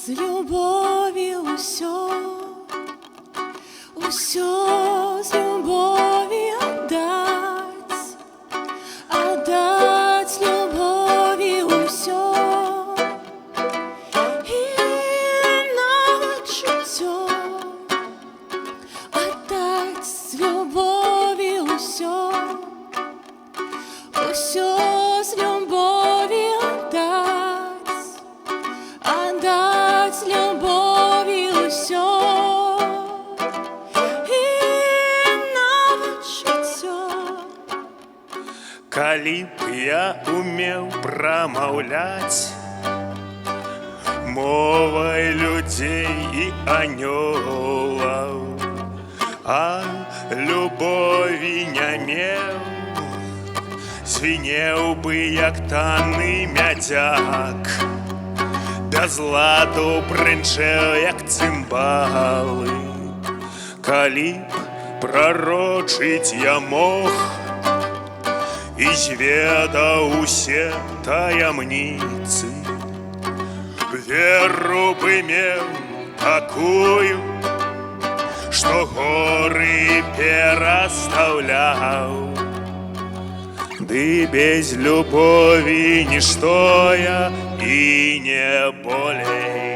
З любові усьо з любові отдать любові усьо, і навіть життя, отдать з любові усьо з любові отдать любові усьо, і навіть життя. Калі б я умеў прамаўляць мовай людзей і анёлаў, а любові не меў, звінеў бы, як танны мядзяк, без ладу брынчэў, як цымбалы. Калі б прарочыць я мог і зведаў усе таямніцы, веру бы меў такую, што горы перастаўляў. Ды без любові нішто я і не болей.